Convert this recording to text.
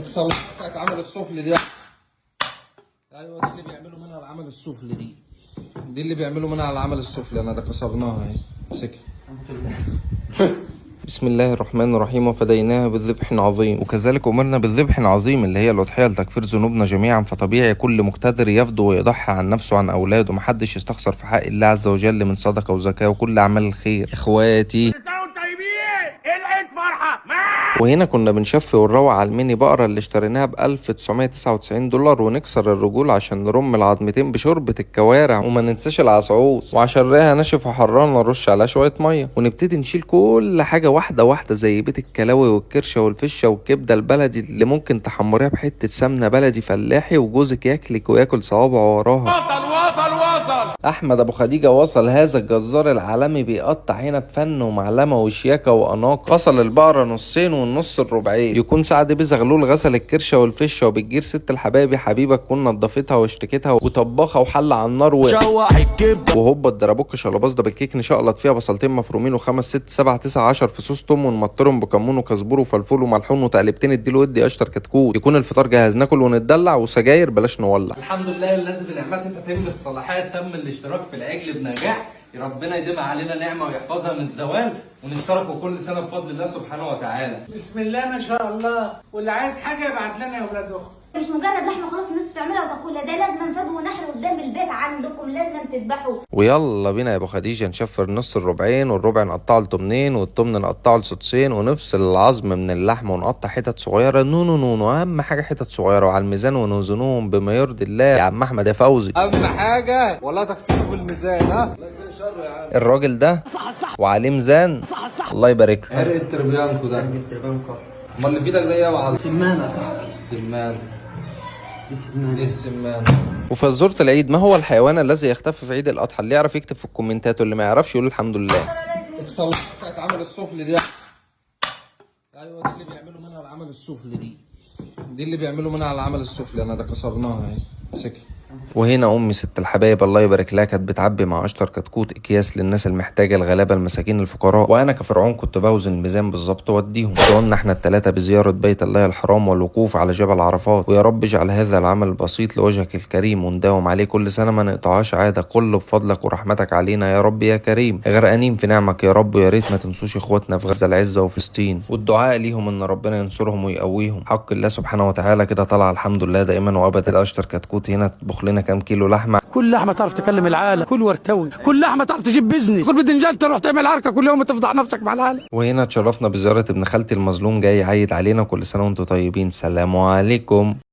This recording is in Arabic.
اكسر بتاعت عمل السفلي دي. ايوه دي اللي بيعملوا منها العمل السفلي دي اللي بيعملوا منها العمل السفلي. انا ده كسرناها اهي. امسكها. بسم الله الرحمن الرحيم. وفديناها بذبح عظيم. وكذلك أمرنا بالذبح العظيم اللي هي الأضحية لتكفير ذنوبنا جميعا. فطبيعي كل مقتدر يفدو ويضحي عن نفسه وعن أولاده. محدش يستخسر في حق الله عز وجل من صدقة وزكاة وكل أعمال الخير. إخواتي وهنا كنا بنشفي ونروع على الميني بقرة اللي اشتريناها ب $1999 ونكسر الرجول عشان نرم العظمتين بشوربة الكوارع. وما ننساش العصعوص. وعشان ريها ناشف وحران نرش عليها شوية مية ونبتدي نشيل كل حاجة واحدة واحدة زي بيت الكلاوي والكرشة والفشة والكبدة البلدي اللي ممكن تحمريها بحتة سمنة بلدي فلاحي وجوزك ياكلك وياكل صوابعه وراها. احمد ابو خديجه وصل. هذا الجزار العالمي بيقطع هنا بفن ومعلمه وشياكه واناقه. فصل البقره نصين والنص الربعين. يكون سعد بيه زغلول غسل الكرشه والفشه وبتجير ست الحبايب حبيبه تكون نضفتها واشتكتها وطبخها وحل على النار وهوبا الدرابوك شلباز ده بالكيك نشقلط فيها بصلتين مفرومين وخمس ست سبع تسع 10 فصوص توم ونمطرهم بكمون وكزبور وفلفل وملحون وتقلبتين اديله ودي اشطر كتكوت. يكون الفطار جاهز ناكل ونتدلع وسجاير بلاش نولع. الحمد لله الذي بنعمته تتم الصلاحات. تم الاشتراك في العجل بنجاح. ربنا يديم علينا نعمه ويحفظها من الزوال ونشتركوا كل سنه بفضل الله سبحانه وتعالى. بسم الله ما شاء الله. واللي عايز حاجه يبعت لنا يا اولاد اخت. مش مجرد لحمه خلاص الناس بتعملها وتاكلها، ده لازم فدو ونحر قدام البيت عندكم، لازم تذبحوا. ويلا بينا يا ابو خديجه نشفر نص الربعين والربع نقطعه لتمنين والتمن نقطعه لسدسين ونفصل العظم من اللحم ونقطع حتت صغيره. نونو اهم حاجه حتت صغيره وعلى الميزان ونوزنوهم بما يرضي الله يا عم احمد يا فوزي. اهم حاجه ولا تكسروا في الميزان. ها الراجل ده وعليه ميزان الله يبارك له. حرق التربيانكو ده. امال اللي في ايدك ده ايه يا معلم؟ سمانة يا صاحبي. السمان. دي السمان. وفزورة العيد ما هو الحيوان الذي يختفي في عيد الاضحى؟ اللي يعرف يكتب في الكومنتات واللي ما يعرفش يقول الحمد لله. اكسر بتاعت عمل السفلي دي. ايوه دي اللي بيعملوا منها العمل السفلي دي اللي بيعملوا منها العمل السفلي. انا ده كسرناها اهي. امسكها. وهنا امي ست الحبايب الله يبارك لها كانت بتعبي مع اشطر كتكوت اكياس للناس المحتاجه الغلابه المساكين الفقراء. وانا كفرعون كنت بوزن الميزان بالظبط واديهم. دعونا احنا الثلاثه بزياره بيت الله الحرام والوقوف على جبل عرفات. ويا رب اجعل هذا العمل البسيط لوجهك الكريم ونداوم عليه كل سنه ما نقطعهاش عاده. كله بفضلك ورحمتك علينا يا رب يا كريم. غرقانين في نعمك يا رب. ويا ريت ما تنسوش اخواتنا في غزه العزه وفلسطين والدعاء ليهم ان ربنا ينصرهم ويقويهم. حق الله سبحانه وتعالى كده طلع الحمد لله دائما وابدا. الاشطر كتكوت هنا تطبخ لنا كام كيلو لحمه. كل لحمه تعرف تكلم العالم، كل ورتوي، كل لحمه تعرف تجيب بزنس، كل بدنجان تروح تعمل عركه كل يوم تفضح نفسك مع العالم. وهنا اتشرفنا بزياره ابن خالتي المظلوم جاي يعيد علينا. كل سنه وانتم طيبين. سلام عليكم.